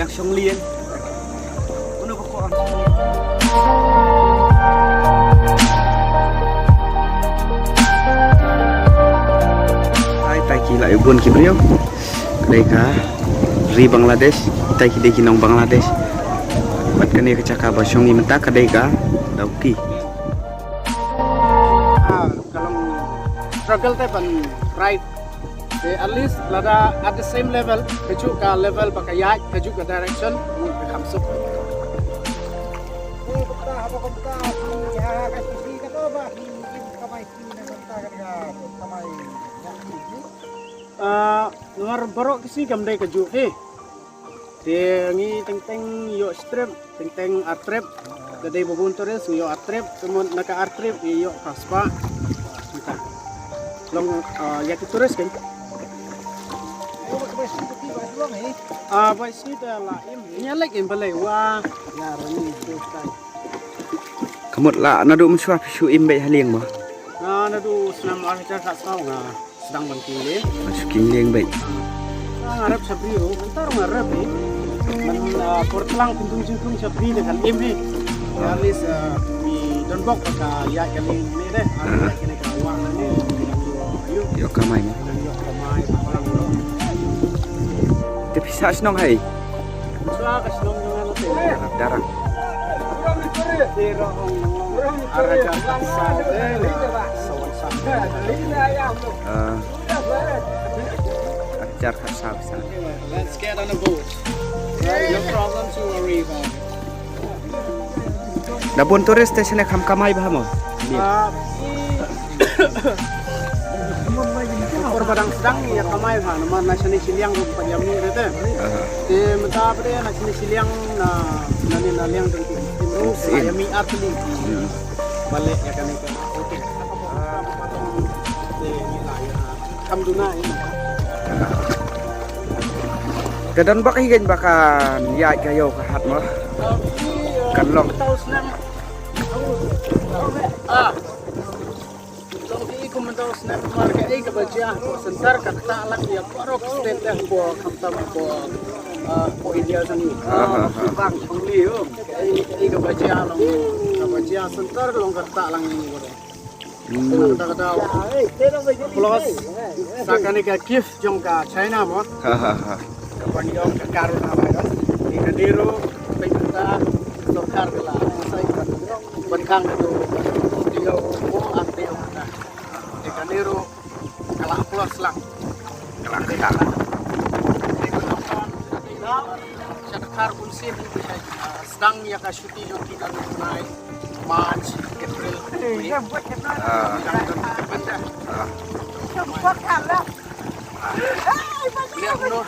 yang song lien ono pokok hai tai ki lại buôn ki beliau kedai ka ri Bangladesh tai ki deki nong Bangladesh bat kene ka caka ba song imenta kedai ka dauki kalau struggle te ban right they at least lada at the same level keju ka level pakayat keju ka direction mun ka khamsuk luar borok kisi gamdai keju ngi teng yo strip teng artrip gadai babun tores yo artrip kemun naka artrip yo kaspa long ya turis kan Baik sih dah lah, nyalek yang balai wah, ya ini selesai. Kamu lah, nado mensuap isu imbai haliang bah. Nado senam arca kat kau sedang bangkile. Masukin liang baik. Ngarap sabrio, bentar ngarap ni. Portlang kuntung sabri dengan imbi. Alis di donbok kat ya kali ni deh. Ada kena kawang ni. Yo kamai ni. Tapi sa senong hai. Sa senong dengan darang. Araga sa ajar kasab sa. Let's get on a boat. No problem to worry about. Dabon turis station kam kamai ba mo? Padang sedang ya kamai ha nama nasani siliang ro padiam ni rete menta bre nasani siliang nani naliang deng timru ayami atli balik ya kan itu oke kamduna ini kedan bak higen bakan ya kayo kahat mah kan long komentar snap marga ay kabadya sentar kata lang ya parok state yang po kamtam po India sani bang pengliu ay kabadya sentar long kata lang ini kata plus sakane ka gift jong ka China mo kapani jong ka karun apa kan ikadiro pinta sorkar la sai kan bankang itu dia mo ante Kanero kalah plus lang kalah kita Syakar kunsin sedang ya ka syuting yung kita tunai March April lihat no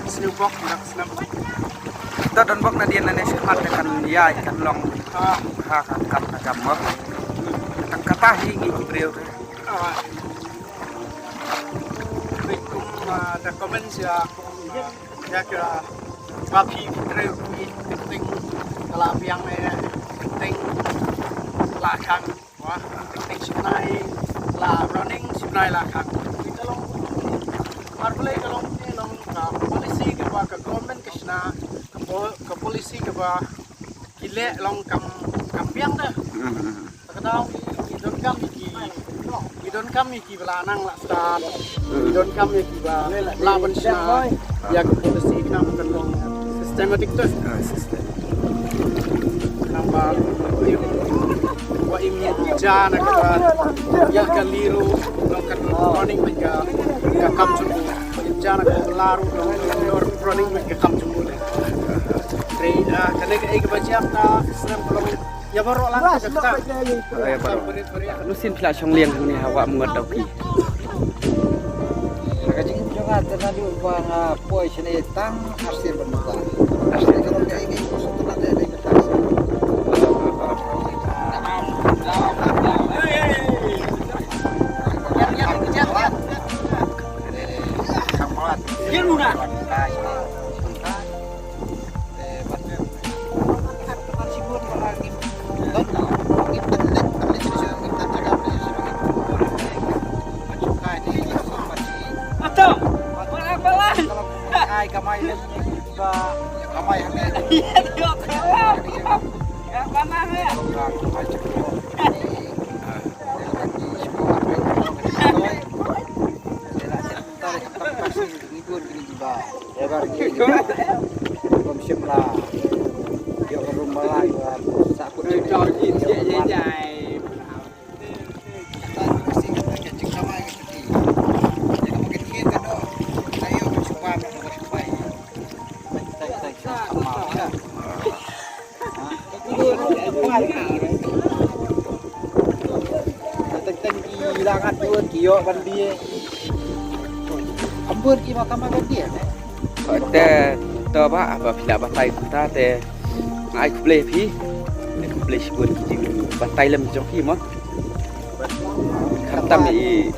snowboard nak snap kita donbok na dia nane semat kan ya ikan long kan gambar kata hingi beliau tu. Bikum ada komen ya kira wapi beliau penting kalau yang penting lakang wah penting sinai lah running sinai lakang kita long marble kalau ni long polisi ke government ke sana ke polisi ke kile long kampiang dah kadang idon kami ki belanang lah start idon kami ki laban sya ya ke polisi kena mengelong sistematik tu nambah wa imi jana ka ya ka liru kan running mereka ka kam jumbo jana ka laru running mereka kam jumbo trade kena ke baca ta islam belum ya baru lah kita ya baru nusin pula song liang ni awak mengadau ki kajing jangan terlalu bang poi sini tang hasil bermuka hasil kalau kayak ini kosong tu nanti ada kita yang mana kamay ka kamay hangin. Iya, dia kelap. Enggak panah ya. Cho gì dễ dài. Hilangan buat kio bandia. Ambur ki mahkamah bandia. Te tờ ba và phi là bàn tay của ta te ai cũng play phi để cũng play buồn cái gì bàn tay làm trong phim á khám tâm thì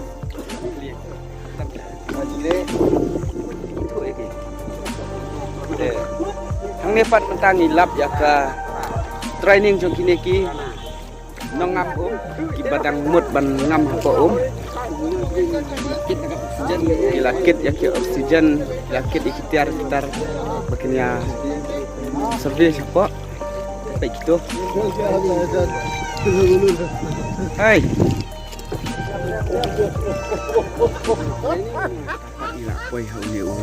Lagi deh. thôi cái để thằng này phát bàn tay ni lap ya ka training trong kini ki nó ngam ốm ki batang mut ban ngam ko ốm lakit ya ki oksigen lakit ikhtiar gitar makanya service apa baik gitu hai ila koi hau ni u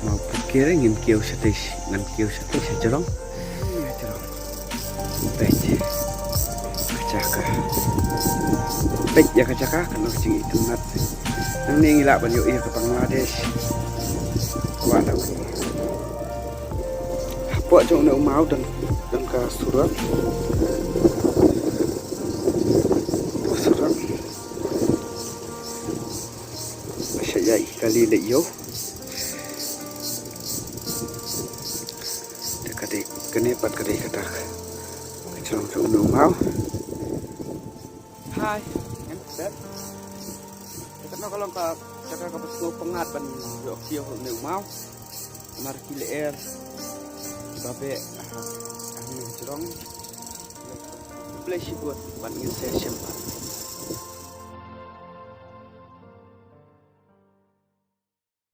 mau pikir ingin kiau setis ngan kiau setis cerong baik kacaka baik ya kacaka kan sing itu ngat nang ni ngila ban yo iya ke Bangladesh wala ko po trong neu mau dan ka surat saya kali le yo dekat kene pat kade kata trong neu mau hai em set karena kalau ka cakap ka betul pengat ban yo kieu neu mau mar kile air babe ang cerong play buat ban ingin session